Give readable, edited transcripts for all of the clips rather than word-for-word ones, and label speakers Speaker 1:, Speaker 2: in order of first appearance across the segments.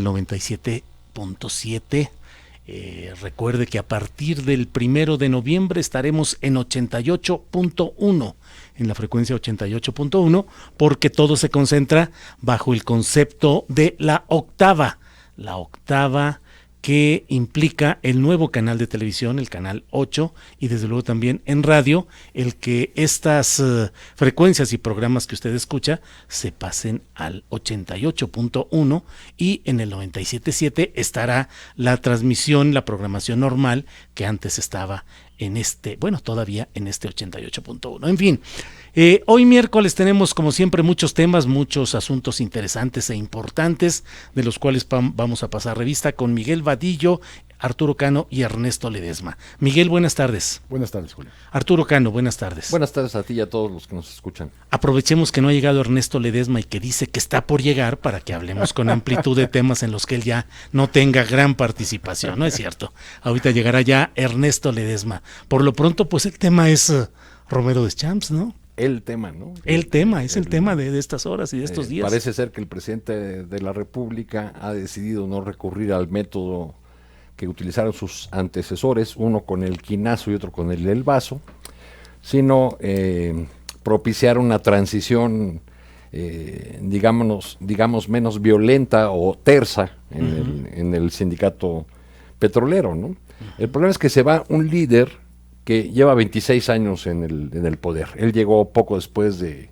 Speaker 1: 97.7. Recuerde que a partir del 1 de noviembre estaremos en 88.1, en la frecuencia 88.1, porque todo se concentra bajo el concepto de la octava que implica el nuevo canal de televisión, el canal 8, y desde luego también en radio, el que estas frecuencias y programas que usted escucha se pasen al 88.1, y en el 97.7 estará la transmisión, la programación normal que antes estaba en todavía en este 88.1. En fin, hoy miércoles tenemos como siempre muchos temas, muchos asuntos interesantes e importantes, de los cuales vamos a pasar revista con Miguel Vadillo, Arturo Cano y Ernesto Ledesma. Miguel, buenas tardes.
Speaker 2: Buenas tardes, Julio.
Speaker 1: Arturo Cano, buenas tardes.
Speaker 3: Buenas tardes a ti y a todos los que nos escuchan.
Speaker 1: Aprovechemos que no ha llegado Ernesto Ledesma y que dice que está por llegar, para que hablemos con amplitud de temas en los que él ya no tenga gran participación, ¿no es cierto? Ahorita llegará ya Ernesto Ledesma. Por lo pronto, pues el tema es Romero Deschamps, ¿no?
Speaker 3: El tema, ¿no?
Speaker 1: El tema de estas horas y de estos días.
Speaker 3: Parece ser que el presidente de la República ha decidido no recurrir al método que utilizaron sus antecesores, uno con el quinazo y otro con el vaso, sino propiciar una transición, digamos menos violenta o tersa en el sindicato petrolero, ¿no? El problema es que se va un líder que lleva 26 años en el poder. Él llegó poco después de,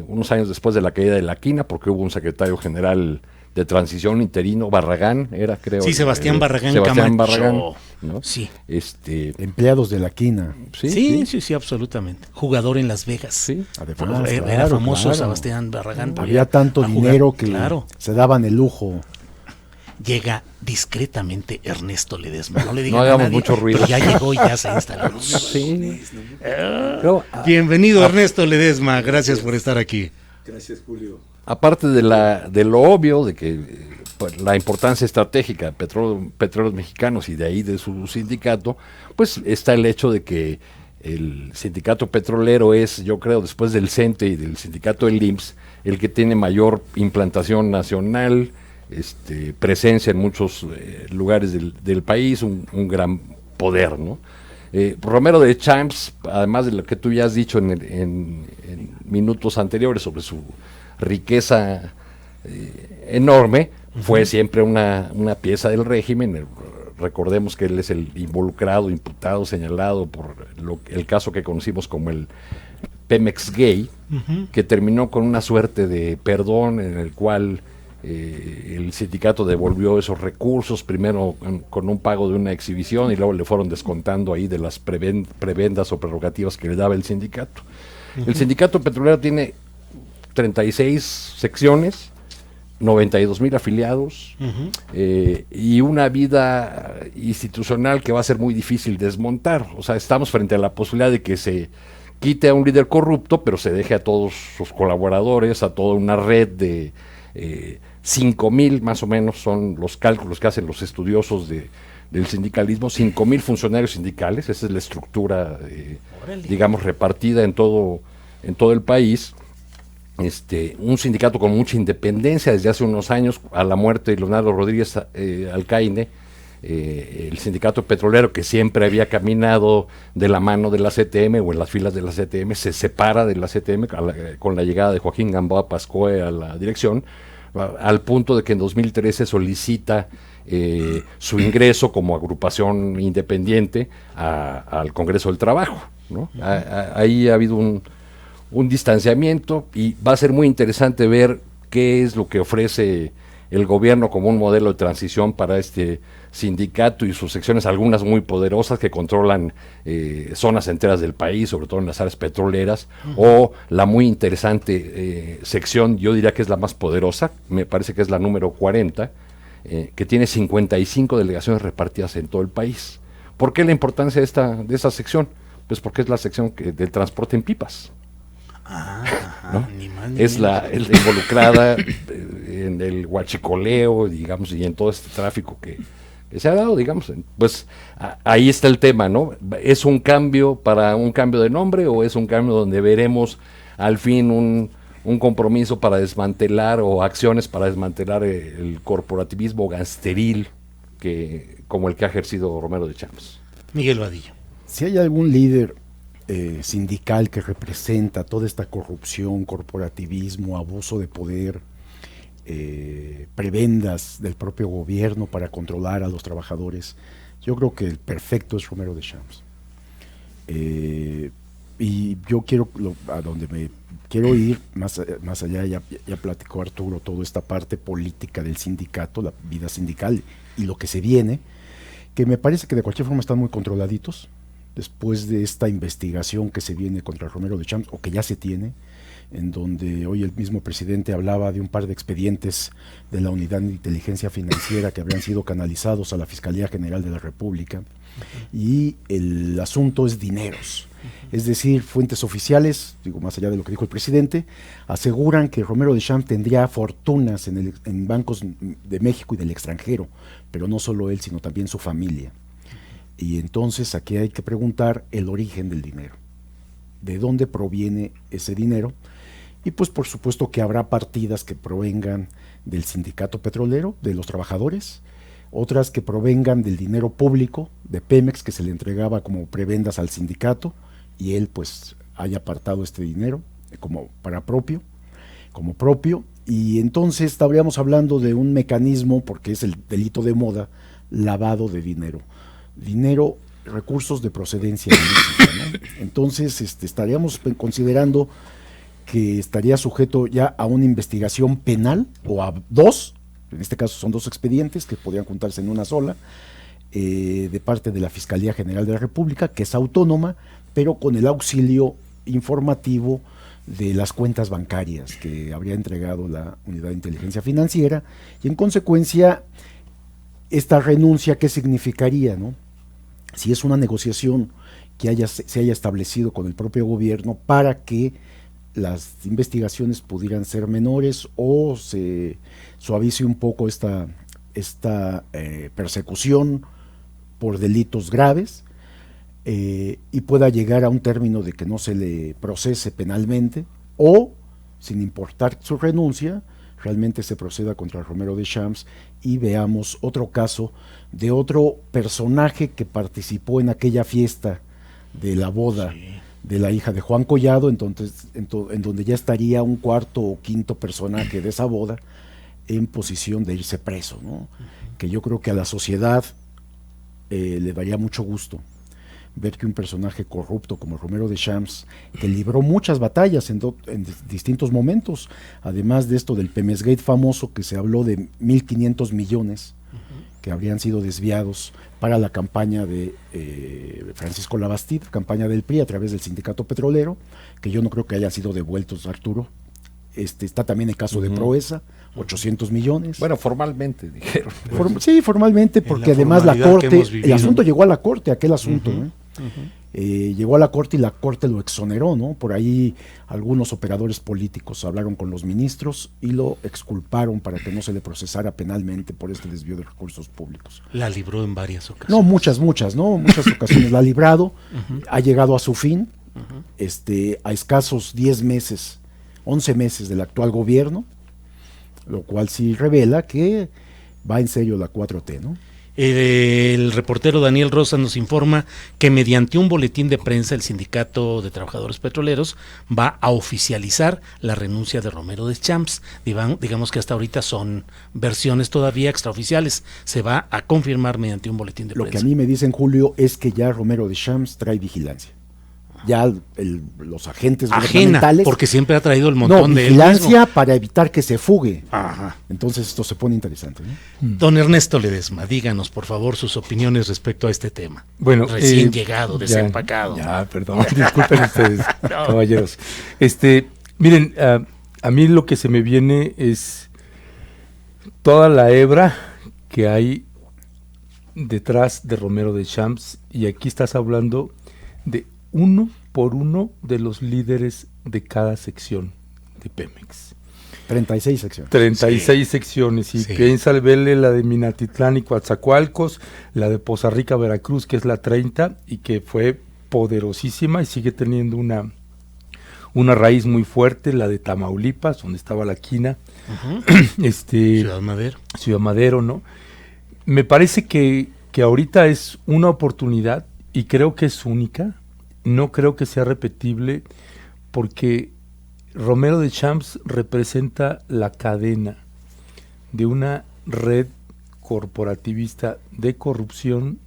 Speaker 3: unos años después de la caída de la quina, porque hubo un secretario general de transición interino, Barragán, creo.
Speaker 1: Sí, Sebastián Barragán
Speaker 3: Sebastián
Speaker 1: Camacho.
Speaker 3: Barragán, ¿no?
Speaker 1: Sí.
Speaker 2: Empleados de la quina.
Speaker 1: Sí, absolutamente. Jugador en Las Vegas.
Speaker 3: Sí.
Speaker 2: Además,
Speaker 1: era famoso Sebastián Barragán.
Speaker 2: Había tanto dinero que se daban el lujo.
Speaker 1: Llega discretamente Ernesto Ledesma. No le digan
Speaker 3: no
Speaker 1: a
Speaker 3: hagamos
Speaker 1: nadie,
Speaker 3: mucho ruido.
Speaker 1: pero ya llegó y ya se instaló.
Speaker 3: Sí.
Speaker 1: Bienvenido Ernesto Ledesma, gracias por estar aquí.
Speaker 4: Gracias, Julio.
Speaker 3: Aparte de lo obvio, de que la importancia estratégica de Petróleos Mexicanos y de ahí de su sindicato, pues está el hecho de que el sindicato petrolero es, yo creo, después del CENTE y del sindicato del IMSS, el que tiene mayor implantación nacional, presencia en muchos lugares del país, un gran poder, ¿no? Romero Deschamps, además de lo que tú ya has dicho en minutos anteriores sobre su riqueza enorme, fue siempre una pieza del régimen. Recordemos que él es el involucrado, imputado, señalado por el caso que conocimos como el Pemex Gay, que terminó con una suerte de perdón en el cual el sindicato devolvió esos recursos, primero con un pago de una exhibición y luego le fueron descontando ahí de las prebendas o prerrogativas que le daba el sindicato. El sindicato petrolero tiene 36 secciones, 92,000 afiliados, y una vida institucional que va a ser muy difícil desmontar. O sea, estamos frente a la posibilidad de que se quite a un líder corrupto, pero se deje a todos sus colaboradores, a toda una red de 5,000 más o menos, son los cálculos que hacen los estudiosos del sindicalismo, 5,000 funcionarios sindicales. Esa es la estructura, digamos, repartida en todo el país. Un sindicato con mucha independencia desde hace unos años, a la muerte de Leonardo Rodríguez Alcaine, el sindicato petrolero, que siempre había caminado de la mano de la CTM o en las filas de la CTM, se separa de la CTM con la llegada de Joaquín Gamboa Pascoe a la dirección, al punto de que en 2013 solicita su ingreso como agrupación independiente al Congreso del Trabajo, ¿no? Ahí ha habido un distanciamiento, y va a ser muy interesante ver qué es lo que ofrece el gobierno como un modelo de transición para este sindicato y sus secciones, algunas muy poderosas que controlan zonas enteras del país, sobre todo en las áreas petroleras, o la muy interesante sección, yo diría que es la más poderosa, me parece que es la número 40, que tiene 55 delegaciones repartidas en todo el país. ¿Por qué la importancia de esta sección? Pues porque es la sección del transporte en pipas. ¿No? Es la involucrada en el huachicoleo, digamos, y en todo este tráfico que se ha dado, digamos. Pues ahí está el tema, ¿no? ¿Es un cambio para un cambio de nombre, o es un cambio donde veremos al fin un compromiso para desmantelar o acciones para desmantelar el corporativismo gangsteril como el que ha ejercido Romero de Champs.
Speaker 1: Miguel Vadillo.
Speaker 2: Si hay algún líder sindical que representa toda esta corrupción, corporativismo, abuso de poder, prebendas del propio gobierno para controlar a los trabajadores, yo creo que el perfecto es Romero de Champs. Y yo quiero, a donde me quiero ir, más allá, ya platicó Arturo, toda esta parte política del sindicato, la vida sindical y lo que se viene, que me parece que de cualquier forma están muy controladitos, después de esta investigación que se viene contra Romero de Champs, o que ya se tiene, en donde hoy el mismo presidente hablaba de un par de expedientes de la Unidad de Inteligencia Financiera que habrían sido canalizados a la Fiscalía General de la República, y el asunto es dineros. Es decir, fuentes oficiales, digo más allá de lo que dijo el presidente, aseguran que Romero de Champs tendría fortunas en bancos de México y del extranjero, pero no solo él, sino también su familia. Y entonces aquí hay que preguntar el origen del dinero, de dónde proviene ese dinero, y pues por supuesto que habrá partidas que provengan del sindicato petrolero, de los trabajadores, otras que provengan del dinero público de Pemex, que se le entregaba como prebendas al sindicato, y él pues haya apartado este dinero como propio, y entonces estaríamos hablando de un mecanismo, porque es el delito de moda, lavado de dinero, recursos de procedencia ilícita, ¿no? Entonces estaríamos considerando que estaría sujeto ya a una investigación penal, o a dos, en este caso son dos expedientes que podrían juntarse en una sola, de parte de la Fiscalía General de la República, que es autónoma, pero con el auxilio informativo de las cuentas bancarias que habría entregado la Unidad de Inteligencia Financiera, y en consecuencia esta renuncia, ¿qué significaría, no? Si es una negociación que se haya establecido con el propio gobierno para que las investigaciones pudieran ser menores, o se suavice un poco esta persecución por delitos graves, y pueda llegar a un término de que no se le procese penalmente, o sin importar su renuncia, realmente se proceda contra Romero de Champs y veamos otro caso de otro personaje que participó en aquella fiesta de la boda de la hija de Juan Collado, entonces en donde ya estaría un cuarto o quinto personaje de esa boda en posición de irse preso, ¿no? Que yo creo que a la sociedad le daría mucho gusto ver que un personaje corrupto como Romero de Champs, que libró muchas batallas en distintos momentos, además de esto del Pemesgate famoso, que se habló de 1.500 millones que habrían sido desviados para la campaña de Francisco Labastide, campaña del PRI a través del sindicato petrolero, que yo no creo que hayan sido devueltos, Arturo. Está también el caso de Proesa, 800 millones.
Speaker 3: Bueno, formalmente dijeron.
Speaker 2: Sí, formalmente, porque además la Corte, el asunto llegó a la Corte, aquel asunto, ¿no? Llegó a la Corte y la Corte lo exoneró, ¿no? Por ahí algunos operadores políticos hablaron con los ministros y lo exculparon para que no se le procesara penalmente por este desvío de recursos públicos.
Speaker 1: La libró en varias ocasiones.
Speaker 2: No, muchas, ¿no? Muchas ocasiones la ha librado, ha llegado a su fin, a escasos 10 meses, 11 meses del actual gobierno, lo cual sí revela que va en serio la 4T, ¿no?
Speaker 1: El reportero Daniel Rosa nos informa que mediante un boletín de prensa el Sindicato de Trabajadores Petroleros va a oficializar la renuncia de Romero de Champs. Digamos que hasta ahorita son versiones todavía extraoficiales. Se va a confirmar mediante un boletín de prensa.
Speaker 2: Lo que a mí me dicen, Julio, es que ya Romero de Champs trae vigilancia. Ya los agentes gubernamentales,
Speaker 1: porque siempre ha traído el montón de
Speaker 2: vigilancia para evitar que se fugue.
Speaker 1: Ajá.
Speaker 2: Entonces esto se pone interesante, ¿no?
Speaker 1: Don Ernesto Ledesma, díganos por favor sus opiniones respecto a este tema.
Speaker 4: Bueno,
Speaker 1: recién llegado, desempacado.
Speaker 4: Ya, perdón, disculpen ustedes, caballeros. Miren, a mí lo que se me viene es toda la hebra que hay detrás de Romero de Champs, y aquí estás hablando de uno por uno de los líderes de cada sección de Pemex.
Speaker 2: 36 secciones.
Speaker 4: 36 secciones, y piensa verle la de Minatitlán y Coatzacoalcos, la de Poza Rica, Veracruz, que es la 30, y que fue poderosísima y sigue teniendo una raíz muy fuerte, la de Tamaulipas, donde estaba la quina,
Speaker 1: Ciudad Madero.
Speaker 4: Ciudad Madero, ¿no? Me parece que ahorita es una oportunidad y creo que es única, no creo que sea repetible, porque Romero de Champs representa la cadena de una red corporativista de corrupción,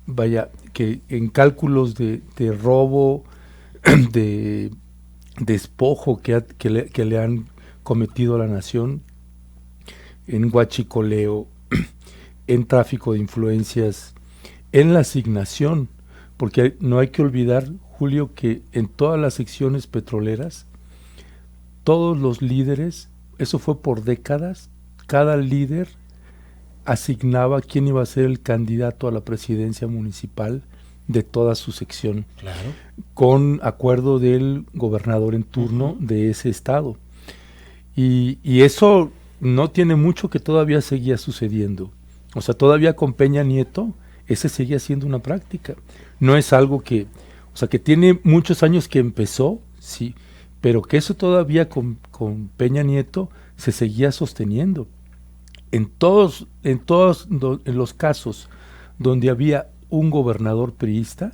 Speaker 4: vaya, que en cálculos de robo, de despojo que le han cometido a la nación, en huachicoleo, en tráfico de influencias, en la asignación, porque no hay que olvidar, Julio, que en todas las secciones petroleras, todos los líderes, eso fue por décadas, cada líder asignaba quién iba a ser el candidato a la presidencia municipal de toda su sección,
Speaker 1: Claro.
Speaker 4: con acuerdo del gobernador en turno de ese estado. Y eso no tiene mucho que todavía seguía sucediendo. O sea, todavía con Peña Nieto, ese seguía siendo una práctica. No es algo que, o sea, que tiene muchos años que empezó, sí, pero que eso todavía con Peña Nieto se seguía sosteniendo. En los casos donde había un gobernador priista,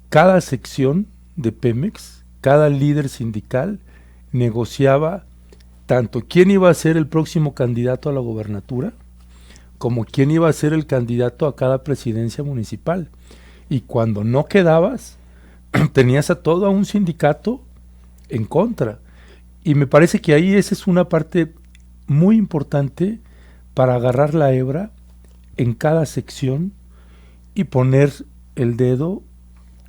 Speaker 4: cada sección de Pemex, cada líder sindical negociaba tanto quién iba a ser el próximo candidato a la gobernatura, como quién iba a ser el candidato a cada presidencia municipal. Y cuando no quedabas, tenías a todo un sindicato en contra. Y me parece que ahí esa es una parte muy importante para agarrar la hebra en cada sección y poner el dedo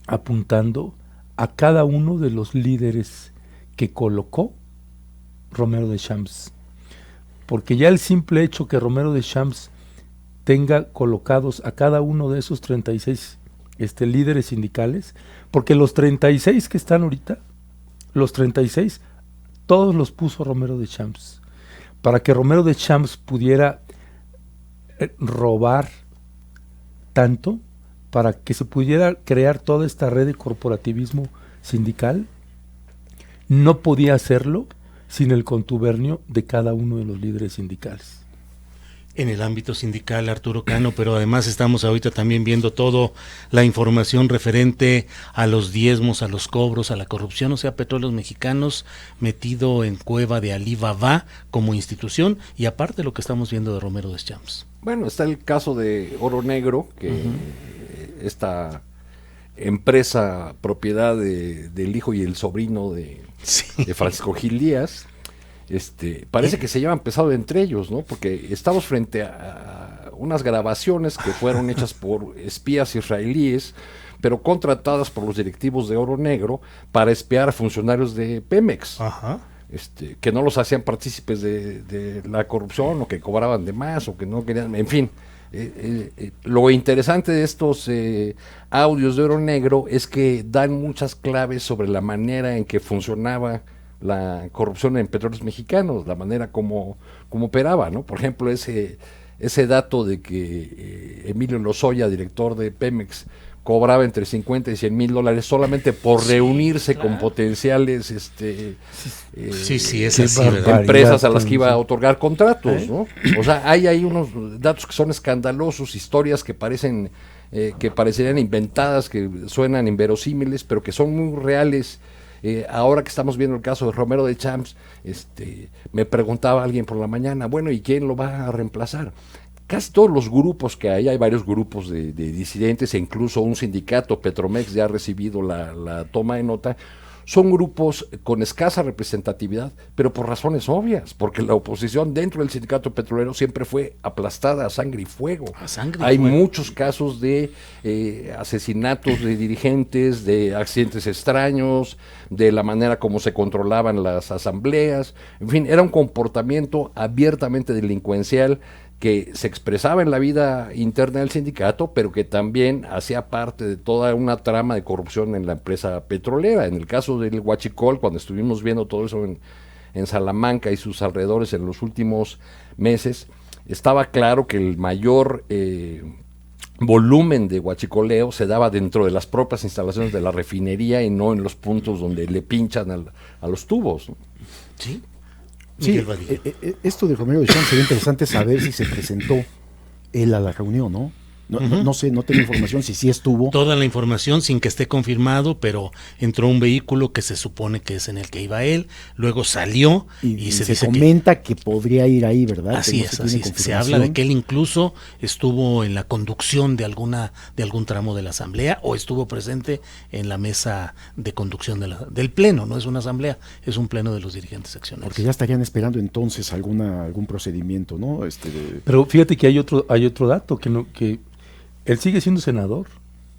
Speaker 4: apuntando a cada uno de los líderes que colocó Romero de Champs. Porque ya el simple hecho que Romero de Champs tenga colocados a cada uno de esos 36 líderes sindicales, porque los 36 que están ahorita, los 36, todos los puso Romero de Champs, para que Romero de Champs pudiera robar tanto, para que se pudiera crear toda esta red de corporativismo sindical. No podía hacerlo sin el contubernio de cada uno de los líderes sindicales.
Speaker 1: En el ámbito sindical, Arturo Cano, pero además estamos ahorita también viendo toda la información referente a los diezmos, a los cobros, a la corrupción, o sea, Petróleos Mexicanos metido en cueva de Alibaba como institución, y aparte lo que estamos viendo de Romero de Champs.
Speaker 3: Bueno, está el caso de Oro Negro, que esta empresa propiedad del hijo y el sobrino de Francisco Gil Díaz, parece que se llevan pesado entre ellos, ¿no? Porque estamos frente a unas grabaciones que fueron hechas por espías israelíes, pero contratadas por los directivos de Oro Negro para espiar a funcionarios de Pemex.
Speaker 1: Ajá.
Speaker 3: Que no los hacían partícipes de la corrupción, o que cobraban de más, o que no querían, en fin. Lo interesante de estos audios de Oro Negro es que dan muchas claves sobre la manera en que funcionaba la corrupción en Petróleos Mexicanos, la manera como operaba, ¿no? Por ejemplo, ese dato de que Emilio Lozoya, director de Pemex, cobraba entre 50 y 100 mil dólares solamente por reunirse con potenciales empresas a las que iba a otorgar contratos, ¿no? O sea, hay unos datos que son escandalosos, historias que parecerían inventadas, que suenan inverosímiles, pero que son muy reales. Ahora que estamos viendo el caso de Romero de Champs, me preguntaba alguien por la mañana, bueno, ¿y quién lo va a reemplazar? Casi todos los grupos que hay varios grupos de disidentes, e incluso un sindicato, Petromex, ya ha recibido la toma de nota. Son grupos con escasa representatividad, pero por razones obvias, porque la oposición dentro del sindicato petrolero siempre fue aplastada a sangre y fuego. Hay muchos casos de asesinatos de dirigentes, de accidentes extraños, de la manera como se controlaban las asambleas. En fin, era un comportamiento abiertamente delincuencial que se expresaba en la vida interna del sindicato, pero que también hacía parte de toda una trama de corrupción en la empresa petrolera. En el caso del Huachicol, cuando estuvimos viendo todo eso en Salamanca y sus alrededores en los últimos meses, estaba claro que el mayor volumen de huachicoleo se daba dentro de las propias instalaciones de la refinería y no en los puntos donde le pinchan a los tubos, ¿no?
Speaker 1: Sí.
Speaker 2: Sí,
Speaker 1: Miguel Vadillo.
Speaker 2: esto de Romero de Champs sería interesante saber si se presentó él a la reunión, ¿no? No sé, no tengo información si sí estuvo.
Speaker 1: Toda la información sin que esté confirmado, pero entró un vehículo que se supone que es en el que iba él, luego salió y se dice
Speaker 2: comenta que podría ir ahí, ¿verdad?
Speaker 1: así
Speaker 2: Que no
Speaker 1: es,
Speaker 2: se
Speaker 1: así
Speaker 2: tiene
Speaker 1: es. Se habla de
Speaker 2: confirmación.
Speaker 1: que él incluso estuvo en la conducción de algún tramo de la asamblea o estuvo presente en la mesa de conducción del pleno, no es una asamblea, es un pleno de los dirigentes seccionales.
Speaker 2: Porque ya estarían esperando entonces algún procedimiento, ¿no?
Speaker 4: Pero fíjate que hay otro dato, que él sigue siendo senador.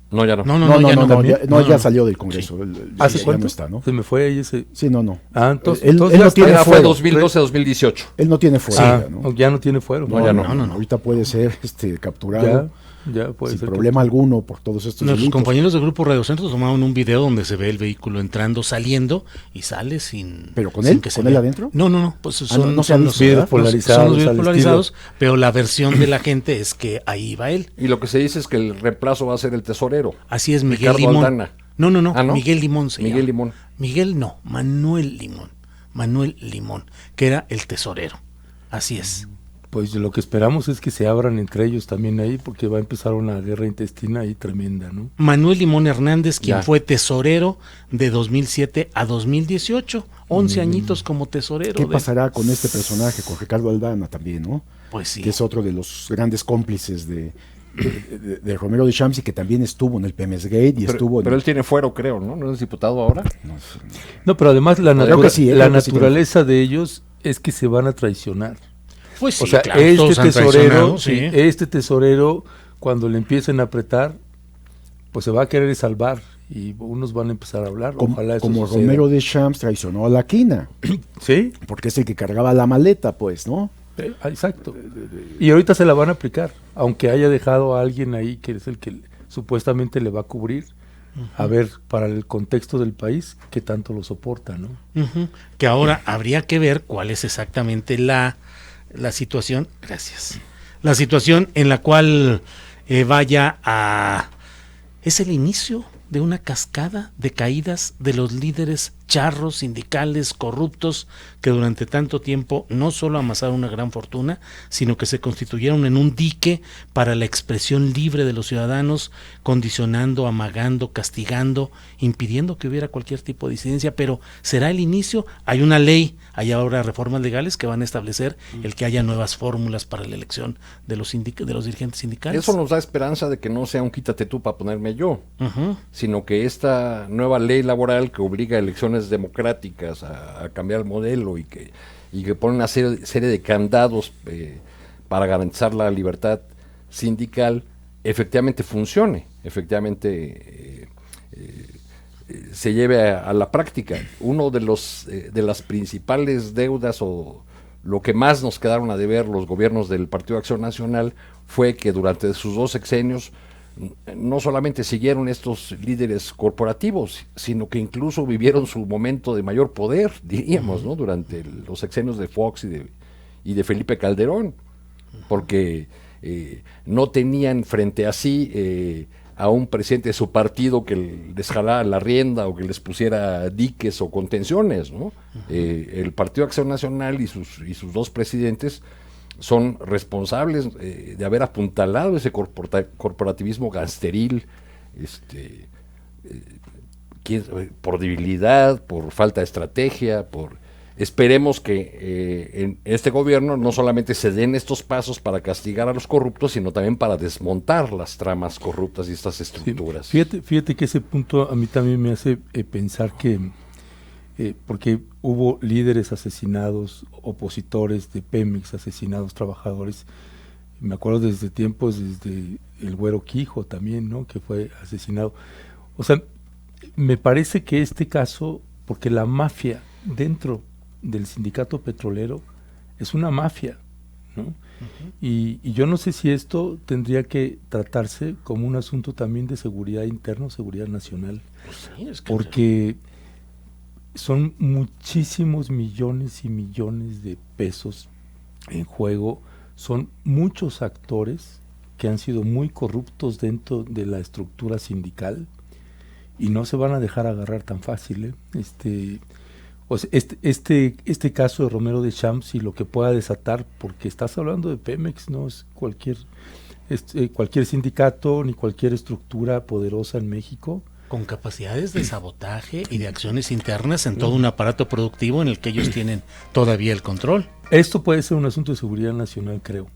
Speaker 3: No, ya no.
Speaker 2: Ya salió del Congreso.
Speaker 1: Sí.
Speaker 4: ¿Hace
Speaker 2: ya
Speaker 4: cuánto?
Speaker 2: no está, ¿no?
Speaker 4: Se me fue ahí ese...
Speaker 2: Sí, no.
Speaker 4: Ah, entonces,
Speaker 2: Él
Speaker 4: entonces
Speaker 2: no
Speaker 4: ya
Speaker 2: tiene
Speaker 4: está.
Speaker 3: Fue
Speaker 2: fuero.
Speaker 3: 2012-2018.
Speaker 2: Él no tiene fuerza, ¿no?
Speaker 4: Ya no tiene fuero.
Speaker 3: No, ya no.
Speaker 2: Ahorita puede ser capturado
Speaker 4: Ya puede
Speaker 2: sin
Speaker 4: ser
Speaker 2: problema alguno por todos estos
Speaker 1: Nuestros
Speaker 2: delitos.
Speaker 1: compañeros del Grupo Radio Centro tomaron un video donde se ve el vehículo entrando, saliendo y sale sin...
Speaker 2: ¿Pero con
Speaker 1: sin
Speaker 2: él?
Speaker 1: que se
Speaker 2: ¿Con él
Speaker 1: vea.
Speaker 2: adentro?
Speaker 1: No, pues son,
Speaker 2: no se ha
Speaker 1: son
Speaker 2: visto,
Speaker 1: los
Speaker 2: ¿verdad?
Speaker 4: vidrios polarizados,
Speaker 1: son los vidrios
Speaker 4: al
Speaker 1: polarizados, pero la versión de la gente es que ahí va él.
Speaker 3: Y lo que se dice es que el reemplazo va a ser el tesorero.
Speaker 1: Así es, Miguel
Speaker 3: Ricardo
Speaker 1: Limón.
Speaker 3: Aldana.
Speaker 1: No,
Speaker 3: Ah, ¿no?
Speaker 1: Miguel Limón se
Speaker 3: Miguel
Speaker 1: llama.
Speaker 3: Limón.
Speaker 1: Miguel no, Manuel Limón, que era el tesorero. Así es.
Speaker 4: Pues lo que esperamos es que se abran entre ellos también ahí, porque va a empezar una guerra intestina ahí tremenda, ¿no?
Speaker 1: Manuel Limón Hernández, quien
Speaker 3: Ya.
Speaker 1: fue tesorero de 2007 a 2018, 11 añitos como tesorero.
Speaker 2: ¿Qué pasará con este personaje, con Ricardo Aldana también, ¿no?
Speaker 1: Pues sí.
Speaker 2: Que es otro de los grandes cómplices de Romero de Champs y que también estuvo en el Pemex Gate y estuvo en...
Speaker 3: Pero él tiene fuero, creo, ¿no? ¿No es diputado ahora?
Speaker 2: no sé, no.
Speaker 4: No, pero además la
Speaker 2: Creo que sí,
Speaker 4: la
Speaker 2: creo que sí,
Speaker 4: naturaleza de ellos es que se van a traicionar.
Speaker 1: Pues sí,
Speaker 4: O sea,
Speaker 1: claro,
Speaker 4: este
Speaker 1: todos han
Speaker 4: tesorero,
Speaker 1: traicionado,
Speaker 4: sí,
Speaker 1: sí.
Speaker 4: este tesorero, cuando le empiecen a apretar, pues se va a querer salvar y unos van a empezar a hablar. Ojalá eso
Speaker 2: como
Speaker 4: suceda.
Speaker 2: Romero de Champs traicionó a la quina,
Speaker 4: Sí,
Speaker 2: porque es el que cargaba la maleta, pues, ¿no?
Speaker 4: exacto. Y ahorita se la van a aplicar, aunque haya dejado a alguien ahí que es el que supuestamente le va a cubrir. A ver, para el contexto del país, qué tanto lo soporta, ¿no?
Speaker 1: Ujú. Que ahora habría que ver cuál es exactamente la situación, gracias, la situación en la cual es el inicio de una cascada de caídas de los líderes charros, sindicales, corruptos, que durante tanto tiempo no solo amasaron una gran fortuna, sino que se constituyeron en un dique para la expresión libre de los ciudadanos, condicionando, amagando, castigando, impidiendo que hubiera cualquier tipo de disidencia, pero será el inicio. Hay una ley, hay ahora reformas legales que van a establecer el que haya nuevas fórmulas para la elección de los dirigentes sindicales.
Speaker 3: Eso nos da esperanza de que no sea un quítate tú para ponerme yo,
Speaker 1: Ujú.
Speaker 3: sino que esta nueva ley laboral que obliga a elecciones democráticas a cambiar el modelo y que pone una serie de candados para garantizar la libertad sindical, efectivamente funcione, efectivamente se lleve a la práctica. Uno de las principales deudas o lo que más nos quedaron a deber los gobiernos del Partido Acción Nacional fue que durante sus 2 sexenios no solamente siguieron estos líderes corporativos, sino que incluso vivieron su momento de mayor poder, diríamos, ¿no? Durante los sexenios de Fox y de Felipe Calderón, porque no tenían frente a sí a un presidente de su partido que les jalara la rienda o que les pusiera diques o contenciones, ¿no? El Partido Acción Nacional y sus 2 presidentes son responsables de haber apuntalado ese corporativismo gangsteril, por debilidad, por falta de estrategia, esperemos que en este gobierno no solamente se den estos pasos para castigar a los corruptos, sino también para desmontar las tramas corruptas y estas estructuras.
Speaker 4: Sí, fíjate que ese punto a mí también me hace pensar que porque hubo líderes asesinados, opositores de Pemex asesinados, trabajadores. Me acuerdo desde el Güero Quijo también, ¿no? Que fue asesinado. O sea, me parece que este caso, porque la mafia dentro del sindicato petrolero es una mafia, ¿no? Uh-huh. Y yo no sé si esto tendría que tratarse como un asunto también de seguridad interna, seguridad nacional,
Speaker 1: Pues sí, es que
Speaker 4: porque son muchísimos millones y millones de pesos en juego, son muchos actores que han sido muy corruptos dentro de la estructura sindical y no se van a dejar agarrar tan fácil, ¿eh? O sea, este caso de Romero de Champs y lo que pueda desatar, porque estás hablando de Pemex, no es cualquier sindicato ni cualquier estructura poderosa en México.
Speaker 1: Con capacidades de sabotaje y de acciones internas en todo un aparato productivo en el que ellos tienen todavía el control.
Speaker 4: Esto puede ser un asunto de seguridad nacional, creo,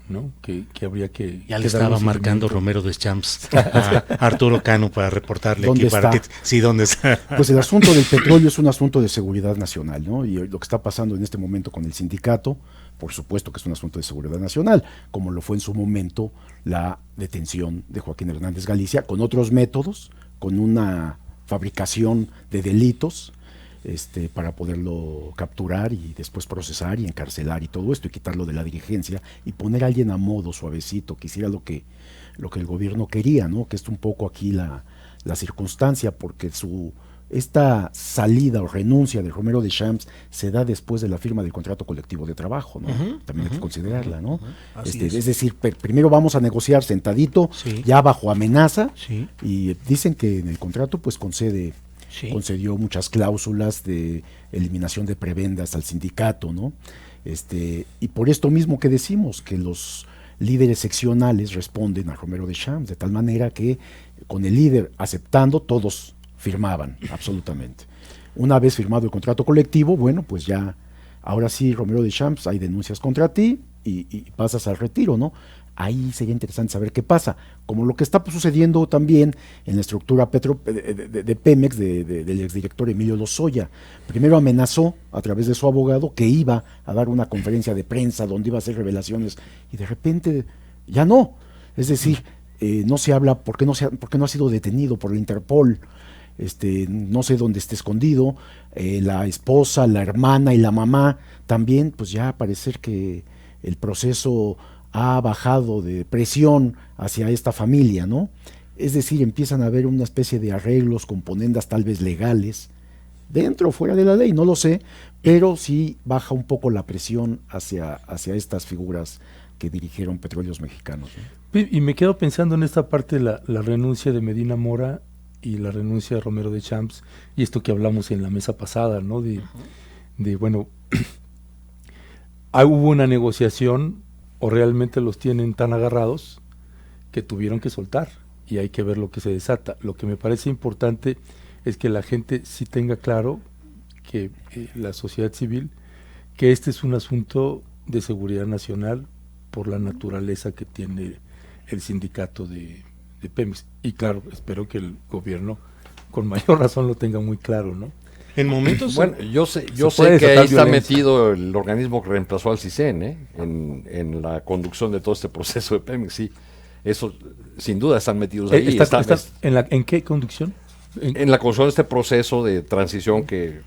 Speaker 4: ¿no? Que habría que...
Speaker 1: Ya le estaba marcando Romero de Champs a Arturo Cano para reportarle
Speaker 2: ¿Dónde
Speaker 1: aquí para
Speaker 2: está?
Speaker 1: que... Sí, ¿dónde está?
Speaker 2: Pues el asunto del petróleo es un asunto de seguridad nacional, ¿no? Y lo que está pasando en este momento con el sindicato, por supuesto que es un asunto de seguridad nacional, como lo fue en su momento la detención de Joaquín Hernández Galicia, con otros métodos, con una fabricación de delitos, para poderlo capturar y después procesar y encarcelar y todo esto y quitarlo de la dirigencia y poner a alguien a modo suavecito que hiciera lo que el gobierno quería, ¿no? Que es un poco aquí la circunstancia, porque esta salida o renuncia de Romero de Champs se da después de la firma del contrato colectivo de trabajo, ¿no? También hay que considerarla, ¿no? Es decir, primero vamos a negociar sentadito,
Speaker 1: Sí.
Speaker 2: ya bajo amenaza,
Speaker 1: Sí.
Speaker 2: y dicen que en el contrato pues concedió muchas cláusulas de eliminación de prebendas al sindicato, ¿no? Y por esto mismo que decimos, que los líderes seccionales responden a Romero de Champs, de tal manera que con el líder aceptando, todos firmaban, absolutamente. Una vez firmado el contrato colectivo, bueno, pues ya, ahora sí, Romero de Champs, hay denuncias contra ti y pasas al retiro, ¿no? Ahí sería interesante saber qué pasa, como lo que está sucediendo también en la estructura de Pemex, del exdirector Emilio Lozoya. Primero amenazó a través de su abogado que iba a dar una conferencia de prensa donde iba a hacer revelaciones y de repente ya no. Es decir, no se habla porque no ha sido detenido por la Interpol. No sé dónde esté escondido. La esposa, la hermana y la mamá también, pues ya parece que el proceso ha bajado de presión hacia esta familia, ¿no? Es decir, empiezan a haber una especie de arreglos, componendas tal vez legales, dentro o fuera de la ley, no lo sé, pero sí baja un poco la presión hacia estas figuras que dirigieron Petróleos Mexicanos, ¿no?
Speaker 4: Y me quedo pensando en esta parte de la renuncia de Medina Mora y la renuncia de Romero de Champs, y esto que hablamos en la mesa pasada, ¿no? Bueno, hubo una negociación, o realmente los tienen tan agarrados que tuvieron que soltar, y hay que ver lo que se desata. Lo que me parece importante es que la gente sí tenga claro, que la sociedad civil, que este es un asunto de seguridad nacional por la naturaleza que tiene el sindicato de Pemex. Y claro, espero que el gobierno con mayor razón lo tenga muy claro, ¿no?
Speaker 1: En momentos...
Speaker 3: Bueno, yo sé
Speaker 4: puede
Speaker 3: que
Speaker 4: desatar
Speaker 3: ahí está
Speaker 4: violencia.
Speaker 3: metido el organismo que reemplazó al CISEN, en la conducción de todo este proceso de Pemex, sí. Eso, sin duda, están metidos ahí.
Speaker 4: ¿En qué conducción?
Speaker 3: En la conducción de este proceso de transición que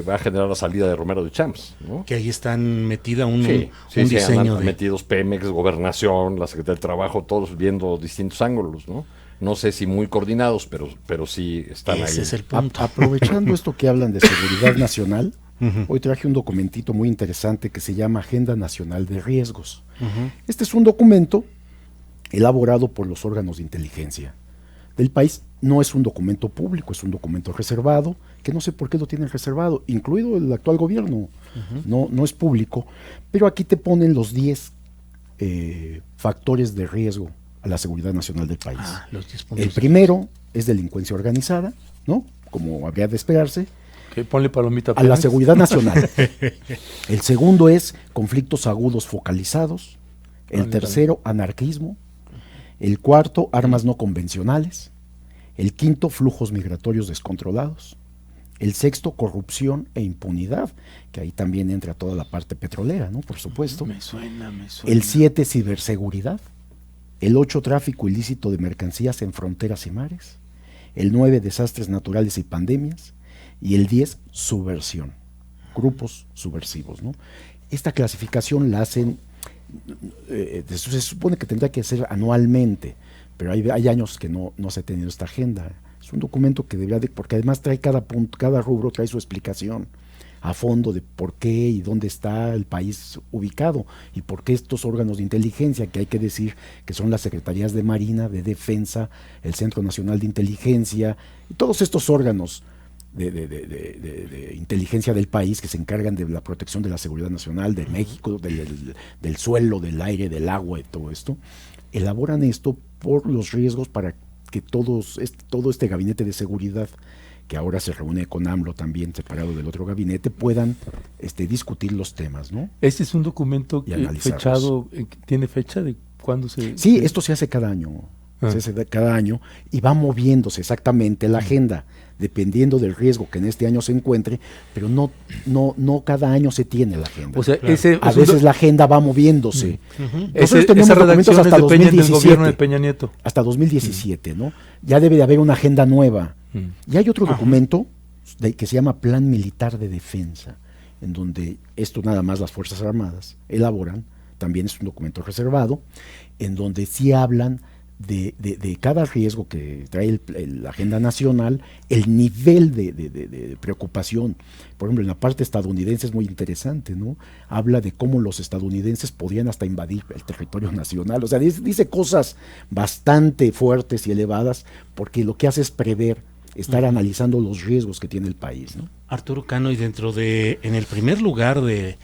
Speaker 3: va a generar la salida de Romero de Champs, ¿no?
Speaker 1: Que ahí están metida un
Speaker 3: Sí,
Speaker 1: diseño
Speaker 3: andan
Speaker 1: de...
Speaker 3: metidos Pemex, Gobernación, la Secretaría del Trabajo, todos viendo distintos ángulos, ¿no? No sé si muy coordinados, pero sí están ahí.
Speaker 1: Ese es el punto.
Speaker 2: Aprovechando esto que hablan de seguridad nacional, hoy traje un documentito muy interesante que se llama Agenda Nacional de Riesgos. Este es un documento elaborado por los órganos de inteligencia del país. No es un documento público, es un documento reservado, que no sé por qué lo tienen reservado, incluido el actual gobierno. No es público, pero aquí te ponen los 10 factores de riesgo a la seguridad nacional del país.
Speaker 1: Los 10 puntos.
Speaker 2: El primero es delincuencia organizada, ¿no? Como habría de esperarse,
Speaker 4: Que ponle palomita
Speaker 2: a la
Speaker 4: Pemex.
Speaker 2: seguridad nacional. El segundo es conflictos agudos focalizados. El tercero, anarquismo. El cuarto, armas no convencionales. El quinto, flujos migratorios descontrolados. El sexto, corrupción e impunidad, que ahí también entra toda la parte petrolera, ¿no? Por supuesto.
Speaker 4: Me suena.
Speaker 2: El 7, ciberseguridad. El 8, tráfico ilícito de mercancías en fronteras y mares. El 9, desastres naturales y pandemias. Y el 10, subversión, grupos subversivos, ¿no? Esta clasificación la hacen, se supone que tendrá que ser anualmente, pero hay años que no se ha tenido esta agenda. Es un documento que debería porque además trae cada punto, cada rubro trae su explicación. a fondo de por qué y dónde está el país ubicado y por qué estos órganos de inteligencia, que hay que decir que son las Secretarías de Marina, de Defensa, el Centro Nacional de Inteligencia y todos estos órganos de inteligencia del país que se encargan de la protección de la seguridad nacional de México, del suelo, del aire, del agua y todo esto, elaboran esto por los riesgos para que todo este gabinete de seguridad, que ahora se reúne con AMLO también separado del otro gabinete, puedan discutir los temas, ¿no?
Speaker 4: Este es un documento fechado, ¿tiene fecha de cuándo se...?
Speaker 2: Sí, esto se hace cada año. Se hace cada año y va moviéndose exactamente la agenda dependiendo del riesgo que en este año se encuentre, pero no cada año se tiene la agenda.
Speaker 4: O sea,
Speaker 2: a veces la agenda va moviéndose.
Speaker 4: Nosotros tenemos documentos hasta 2017, del gobierno de Peña Nieto.
Speaker 2: Hasta 2017, ¿no? Ya debe de haber una agenda nueva. Y hay otro documento que se llama Plan Militar de Defensa, en donde esto nada más las Fuerzas Armadas elaboran, también es un documento reservado, en donde sí hablan de cada riesgo que trae la agenda nacional, el nivel de preocupación. Por ejemplo, en la parte estadounidense es muy interesante, ¿no? Habla de cómo los estadounidenses podían hasta invadir el territorio nacional. O sea, dice cosas bastante fuertes y elevadas, porque lo que hace es prever, estar analizando los riesgos que tiene el país, ¿no?
Speaker 1: Arturo Cano, y en el primer lugar del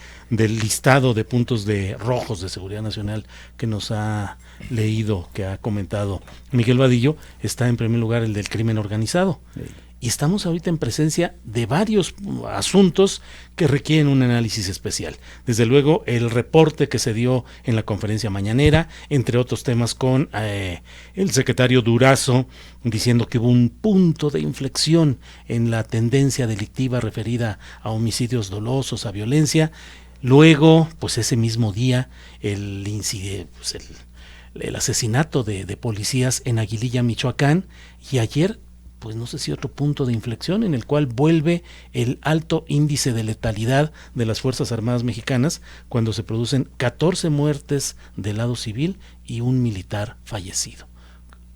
Speaker 1: listado de puntos rojos de seguridad nacional que nos ha leído, que ha comentado Miguel Vadillo, está en primer lugar el del crimen organizado. Sí. Y estamos ahorita en presencia de varios asuntos que requieren un análisis especial. Desde luego, el reporte que se dio en la conferencia mañanera, entre otros temas con el secretario Durazo, diciendo que hubo un punto de inflexión en la tendencia delictiva referida a homicidios dolosos, a violencia. Luego, pues ese mismo día, el asesinato de policías en Aguililla, Michoacán, y ayer, pues no sé si otro punto de inflexión en el cual vuelve el alto índice de letalidad de las Fuerzas Armadas Mexicanas, cuando se producen 14 muertes del lado civil y un militar fallecido.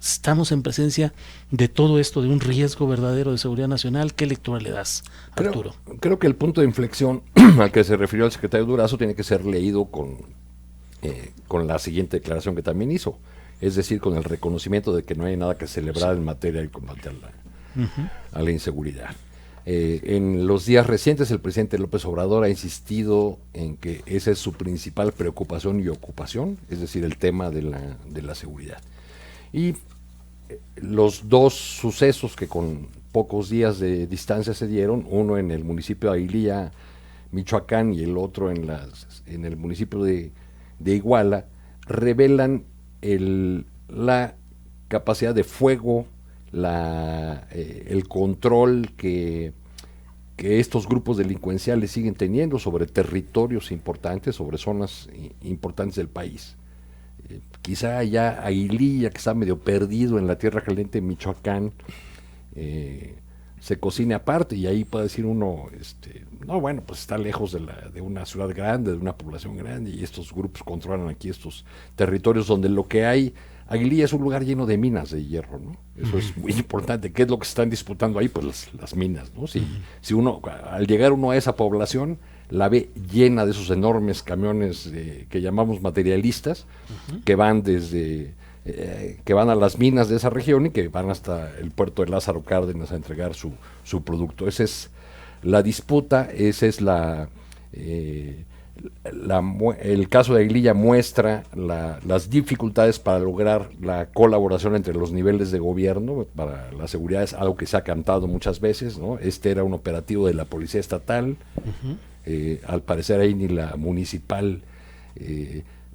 Speaker 1: Estamos en presencia de todo esto, de un riesgo verdadero de seguridad nacional. ¿Qué lectura le das, Arturo?
Speaker 3: Creo que el punto de inflexión al que se refirió el secretario Durazo tiene que ser leído con la siguiente declaración que también hizo. Es decir, con el reconocimiento de que no hay nada que celebrar en materia del combate a la inseguridad. En los días recientes el presidente López Obrador ha insistido en que esa es su principal preocupación y ocupación, es decir, el tema de la seguridad. Y los dos sucesos que con pocos días de distancia se dieron, uno en el municipio de Aguililla, Michoacán, y el otro en el municipio de Iguala, revelan la capacidad de fuego, el control que estos grupos delincuenciales siguen teniendo sobre territorios importantes, sobre zonas importantes del país. Quizá ya Aguililla, que está medio perdido en la tierra caliente de Michoacán, se cocine aparte, y ahí puede decir uno, no, bueno, pues está lejos de una ciudad grande, de una población grande, y estos grupos controlan aquí estos territorios donde lo que hay. Aguililla es un lugar lleno de minas de hierro, ¿no? Eso es muy importante. ¿Qué es lo que se están disputando ahí? Pues las minas, ¿no? Si uno, al llegar uno a esa población, la ve llena de esos enormes camiones que llamamos materialistas, que van que van a las minas de esa región y que van hasta el puerto de Lázaro Cárdenas a entregar su producto. Esa es la disputa, esa es el caso de Aguililla muestra las dificultades para lograr la colaboración entre los niveles de gobierno para la seguridad. Es algo que se ha cantado muchas veces, ¿no? Era un operativo de la Policía Estatal, al parecer ahí ni la municipal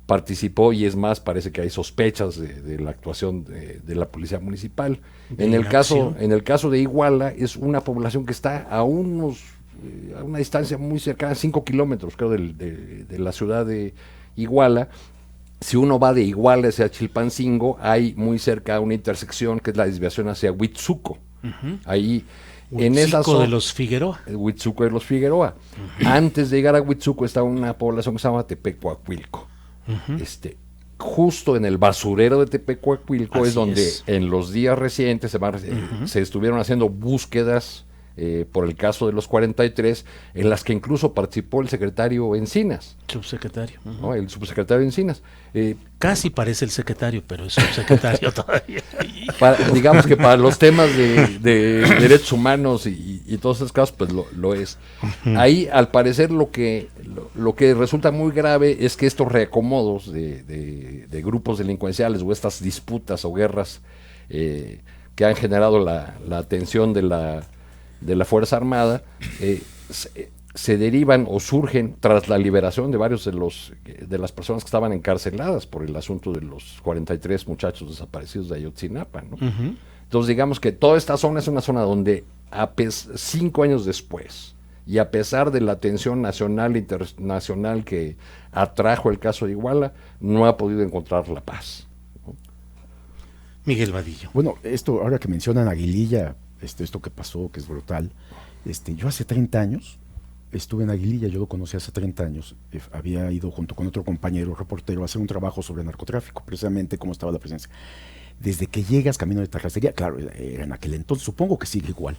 Speaker 3: participó, y es más, parece que hay sospechas de la actuación de la Policía Municipal. En el caso de Iguala, es una población que está a una distancia muy cercana, 5 kilómetros creo de la ciudad de Iguala. Si uno va de Iguala hacia Chilpancingo, hay muy cerca una intersección que es la desviación hacia Huitzuco. Ahí en esa zona
Speaker 1: de los Figueroa.
Speaker 3: Huitzuco de los Figueroa. Antes de llegar a Huitzuco está una población que se llama Tepecuacuilco. Justo en el basurero de Tepecuacuilco es donde en los días recientes se estuvieron haciendo búsquedas por el caso de los 43, en las que incluso participó el secretario Encinas,
Speaker 1: Subsecretario.
Speaker 3: ¿no? El subsecretario Encinas.
Speaker 1: Casi parece el secretario, pero es subsecretario todavía.
Speaker 3: Digamos que para los temas de derechos humanos y todos esos casos, pues lo es. Ahí, al parecer, lo que resulta muy grave es que estos reacomodos de grupos delincuenciales o estas disputas o guerras que han generado la tensión de la Fuerza Armada se derivan o surgen tras la liberación de varios de las personas que estaban encarceladas por el asunto de los 43 muchachos desaparecidos de Ayotzinapa, ¿no? Entonces, digamos que toda esta zona es una zona donde 5 años después, y a pesar de la tensión nacional e internacional que atrajo el caso de Iguala, no ha podido encontrar la paz, ¿no?
Speaker 1: Miguel Vadillo.
Speaker 2: Bueno, esto, ahora que mencionan Aguililla, esto que pasó, que es brutal, yo hace 30 años estuve en Aguililla, yo lo conocí hace 30 años, había ido junto con otro compañero reportero a hacer un trabajo sobre narcotráfico, precisamente cómo estaba la presencia. Desde que llegas camino de Terracería, claro, era en aquel entonces, supongo que sigue igual,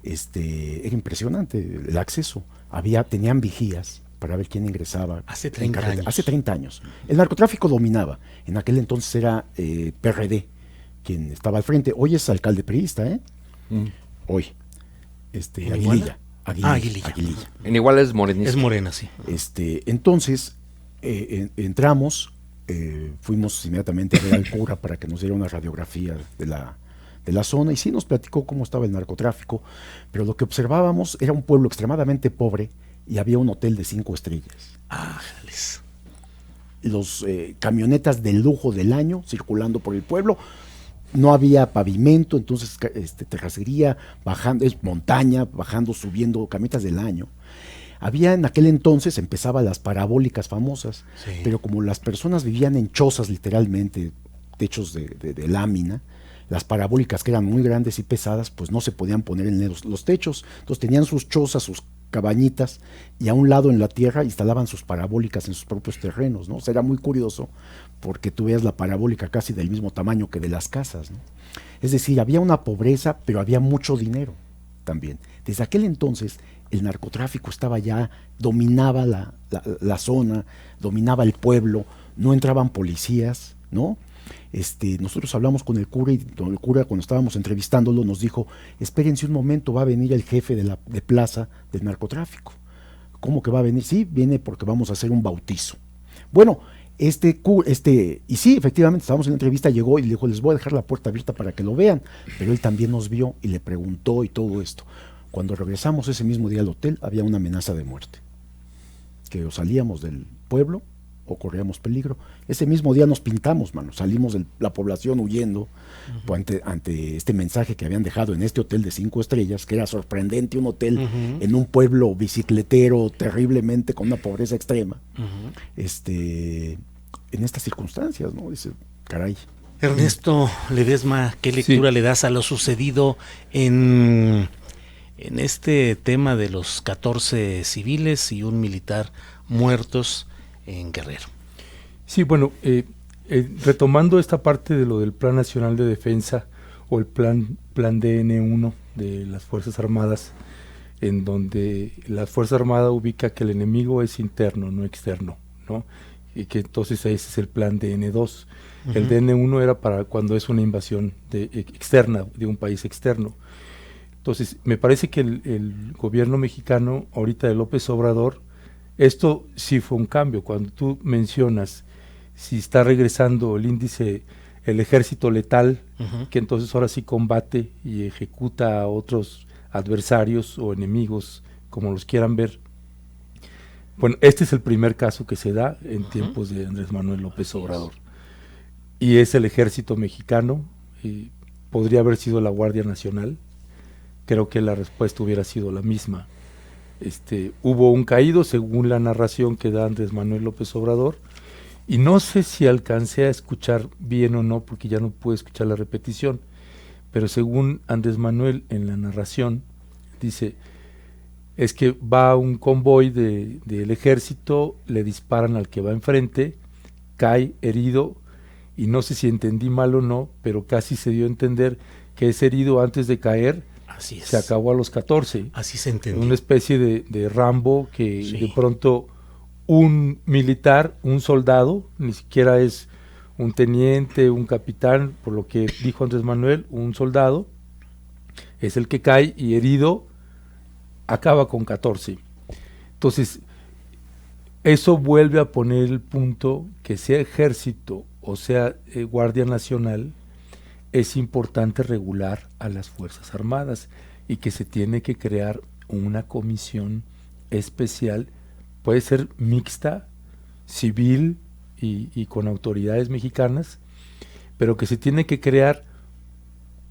Speaker 2: era impresionante el acceso, tenían vigías para ver quién ingresaba.
Speaker 1: Hace 30 años.
Speaker 2: Hace 30 años. El narcotráfico dominaba, en aquel entonces era PRD quien estaba al frente, hoy es alcalde priista, hoy, Aguililla. Aguililla.
Speaker 3: En Iguala es morenista.
Speaker 1: Es morena, sí.
Speaker 2: Entonces, entramos, fuimos inmediatamente a ver al cura para que nos diera una radiografía de la zona, y sí nos platicó cómo estaba el narcotráfico, pero lo que observábamos era un pueblo extremadamente pobre y había un hotel de 5 estrellas.
Speaker 1: Ángeles.
Speaker 2: Los camionetas de lujo del año circulando por el pueblo. No había pavimento, entonces terracería, bajando, es montaña, bajando, subiendo, camionetas del año. Había en aquel entonces, empezaban las parabólicas famosas,
Speaker 1: sí.
Speaker 2: Pero como las personas vivían en chozas literalmente, techos de lámina, las parabólicas que eran muy grandes y pesadas, pues no se podían poner en los techos, entonces tenían sus chozas, sus cabañitas, y a un lado en la tierra instalaban sus parabólicas en sus propios terrenos, ¿no? O sea, era muy curioso, porque tú veías la parabólica casi del mismo tamaño que de las casas, ¿no? Es decir, había una pobreza, pero había mucho dinero también. Desde aquel entonces, el narcotráfico estaba ya, dominaba la zona, dominaba el pueblo, no entraban policías, ¿no? Nosotros hablamos con el cura, y el cura, cuando estábamos entrevistándolo, nos dijo: espérense un momento, va a venir el jefe de plaza del narcotráfico. ¿Cómo que va a venir? Sí, viene porque vamos a hacer un bautizo. Bueno, y sí, efectivamente, estábamos en la entrevista, llegó y le dijo: les voy a dejar la puerta abierta para que lo vean, pero él también nos vio y le preguntó y todo esto. Cuando regresamos ese mismo día al hotel, había una amenaza de muerte, que o salíamos del pueblo o corríamos peligro. Ese mismo día nos pintamos, salimos de la población huyendo, ante este mensaje que habían dejado en este hotel de 5 estrellas, que era sorprendente, un hotel en un pueblo bicicletero, terriblemente, con una pobreza extrema, en estas circunstancias, ¿no? Dice, caray.
Speaker 1: Ernesto Ledesma, ¿qué lectura le das a lo sucedido en este tema de los 14 civiles y un militar muertos en Guerrero?
Speaker 4: Sí, bueno, retomando esta parte de lo del Plan Nacional de Defensa o el plan DN1 de las Fuerzas Armadas, en donde la Fuerza Armada ubica que el enemigo es interno, no externo, ¿no? Y que entonces ese es el plan DN2. El DN1 era para cuando es una invasión externa, de un país externo. Entonces, me parece que el gobierno mexicano, ahorita de López Obrador, esto sí fue un cambio. Cuando tú mencionas si está regresando el índice, el ejército letal, que entonces ahora sí combate y ejecuta a otros adversarios o enemigos, como los quieran ver. Bueno, este es el primer caso que se da en tiempos de Andrés Manuel López Obrador. Y es el ejército mexicano, y podría haber sido la Guardia Nacional. Creo que la respuesta hubiera sido la misma. Hubo un caído, según la narración que da Andrés Manuel López Obrador, y no sé si alcancé a escuchar bien o no, porque ya no pude escuchar la repetición, pero según Andrés Manuel en la narración, dice, es que va un convoy del ejército, le disparan al que va enfrente, cae herido, y no sé si entendí mal o no, pero casi se dio a entender que ese herido, antes de caer,
Speaker 1: Así es.
Speaker 4: Se acabó a los 14.
Speaker 1: Así se entendió.
Speaker 4: Una especie de Rambo que
Speaker 1: Sí.
Speaker 4: de pronto un militar, un soldado, ni siquiera es un teniente, un capitán, por lo que dijo Andrés Manuel, un soldado, es el que cae y herido acaba con 14. Entonces, eso vuelve a poner el punto que sea ejército o sea Guardia Nacional, es importante regular a las Fuerzas Armadas y que se tiene que crear una comisión especial, puede ser mixta, civil y con autoridades mexicanas, pero que se tiene que crear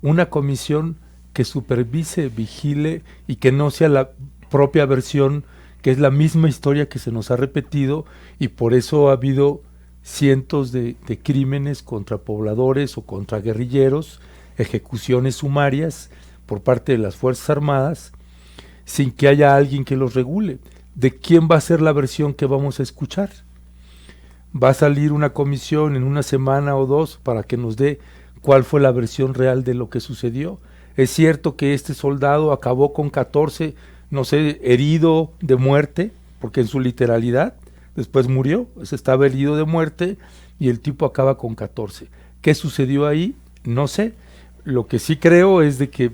Speaker 4: una comisión que supervise, vigile y que no sea la propia versión, que es la misma historia que se nos ha repetido, y por eso ha habido cientos de crímenes contra pobladores o contra guerrilleros, ejecuciones sumarias por parte de las Fuerzas Armadas, sin que haya alguien que los regule. ¿De quién va a ser la versión que vamos a escuchar? Va a salir una comisión en una semana o dos para que nos dé cuál fue la versión real de lo que sucedió. Es cierto que este soldado acabó con 14, no sé, herido de muerte, porque en su literalidad después murió, estaba herido de muerte y el tipo acaba con 14. ¿Qué sucedió ahí? No sé. Lo que sí creo es de que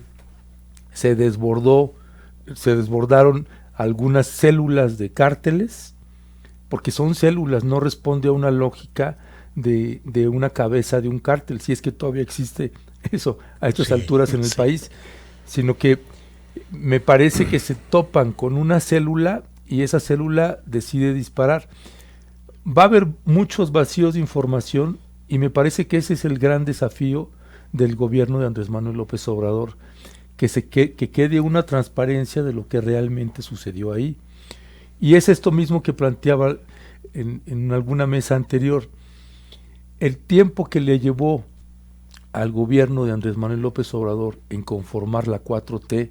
Speaker 4: se desbordaron algunas células de cárteles, porque son células, no responde a una lógica de una cabeza de un cártel, si es que todavía existe eso a estas alturas en el país, sino que me parece que se topan con una célula y esa célula decide disparar. Va a haber muchos vacíos de información y me parece que ese es el gran desafío del gobierno de Andrés Manuel López Obrador, que quede una transparencia de lo que realmente sucedió ahí. Y es esto mismo que planteaba en alguna mesa anterior. El tiempo que le llevó al gobierno de Andrés Manuel López Obrador en conformar la 4T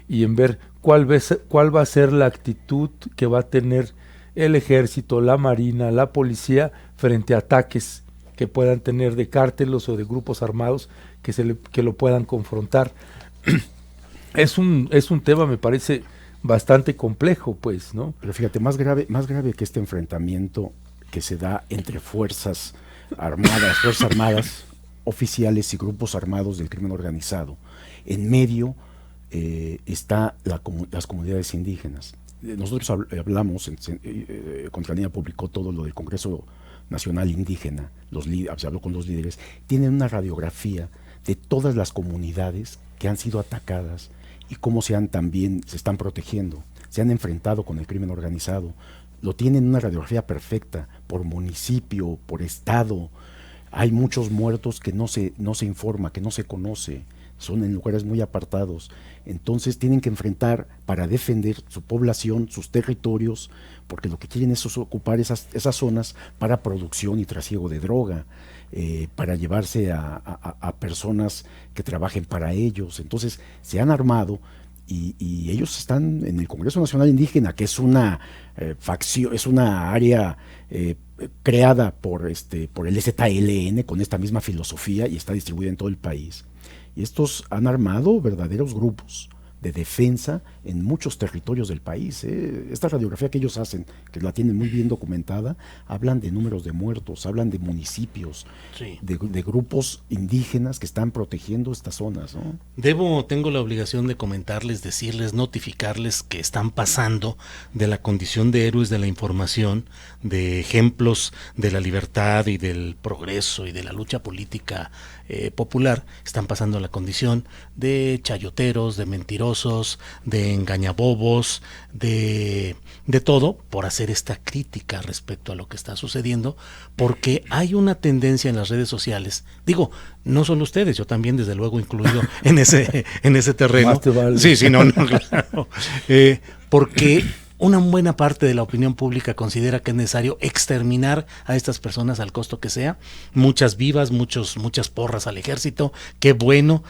Speaker 4: y en ver cuál va a ser la actitud que va a tener el ejército, la marina, la policía frente a ataques que puedan tener de cárteles o de grupos armados que lo puedan confrontar. Es un tema, me parece, bastante complejo, pues, ¿no?
Speaker 2: Pero fíjate, más grave que este enfrentamiento que se da entre fuerzas armadas, oficiales y grupos armados del crimen organizado. En medio está las comunidades indígenas. Nosotros hablamos, Contralínea publicó todo lo del Congreso Nacional Indígena, se habló con los líderes, tienen una radiografía de todas las comunidades que han sido atacadas y cómo se están protegiendo, se han enfrentado con el crimen organizado. Lo tienen una radiografía perfecta, por municipio, por estado. Hay muchos muertos que no se informa, que no se conoce, son en lugares muy apartados. Entonces tienen que enfrentar para defender su población, sus territorios, porque lo que quieren es ocupar esas zonas para producción y trasiego de droga, para llevarse a personas que trabajen para ellos. Entonces se han armado y ellos están en el Congreso Nacional Indígena, que es una facción, es una área creada por el EZLN con esta misma filosofía y está distribuida en todo el país. Y estos han armado verdaderos grupos de defensa en muchos territorios del país. Esta radiografía que ellos hacen, que la tienen muy bien documentada, hablan de números de muertos, hablan de municipios,
Speaker 1: Sí.
Speaker 2: de grupos indígenas que están protegiendo estas zonas, ¿no?
Speaker 1: Tengo la obligación de comentarles, decirles, notificarles que están pasando de la condición de héroes de la información, de ejemplos de la libertad y del progreso y de la lucha política popular, están pasando a la condición de chayoteros, de mentirosos, de engañabobos, de todo, por hacer esta crítica respecto a lo que está sucediendo, porque hay una tendencia en las redes sociales, digo, no solo ustedes, yo también desde luego incluido en ese terreno.
Speaker 4: Más te vale.
Speaker 1: Sí, no, claro. Porque una buena parte de la opinión pública considera que es necesario exterminar a estas personas al costo que sea. Muchas vivas, muchas porras al ejército. Qué bueno.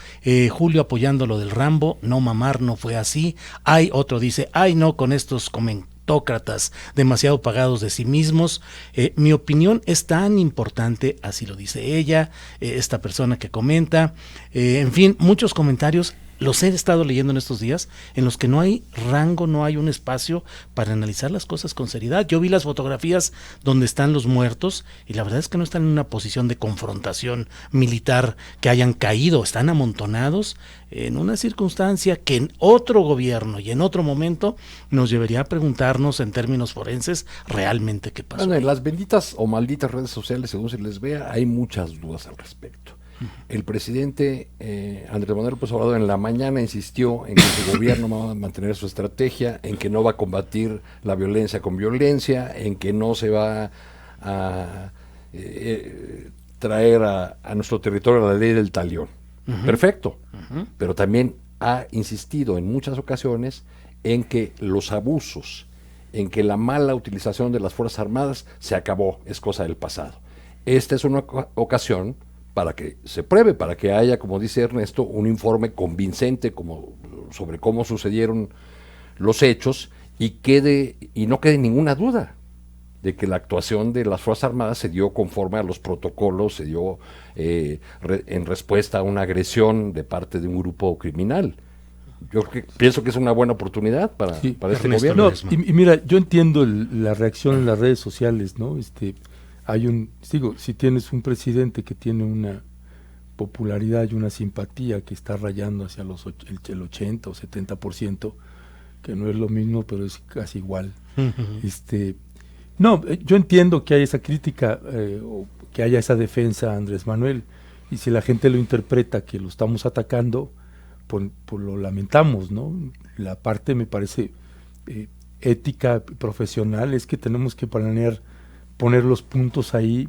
Speaker 1: Julio apoyando lo del Rambo. No mamar, no fue así. Hay otro dice, ay no, con estos comentócratas demasiado pagados de sí mismos. Mi opinión es tan importante, así lo dice ella, esta persona que comenta. En fin, muchos comentarios los he estado leyendo en estos días, en los que no hay rango, no hay un espacio para analizar las cosas con seriedad. Yo vi las fotografías donde están los muertos y la verdad es que no están en una posición de confrontación militar, que hayan caído, están amontonados en una circunstancia que en otro gobierno y en otro momento nos llevaría a preguntarnos en términos forenses realmente qué pasó.
Speaker 3: Bueno, en las benditas o malditas redes sociales, según se les vea, hay muchas dudas al respecto. El presidente Andrés Manuel López Obrador en la mañana insistió en que su gobierno va a mantener su estrategia, en que no va a combatir la violencia con violencia, en que no se va a traer a nuestro territorio la ley del talión. Perfecto, pero también ha insistido en muchas ocasiones en que los abusos, en que la mala utilización de las Fuerzas Armadas se acabó, es cosa del pasado. Esta es una ocasión para que se pruebe, para que haya, como dice Ernesto, un informe convincente sobre cómo sucedieron los hechos y no quede ninguna duda de que la actuación de las Fuerzas Armadas se dio conforme a los protocolos, se dio en respuesta a una agresión de parte de un grupo criminal. Yo pienso que es una buena oportunidad para este gobierno.
Speaker 4: No, y mira, yo entiendo la reacción en las redes sociales, ¿no? Si tienes un presidente que tiene una popularidad y una simpatía que está rayando hacia el 80 o 70%, que no es lo mismo, pero es casi igual. Yo entiendo que hay esa crítica, o que haya esa defensa a Andrés Manuel, y si la gente lo interpreta que lo estamos atacando, pues lo lamentamos, ¿no? La parte me parece ética, profesional, es que tenemos que poner los puntos ahí,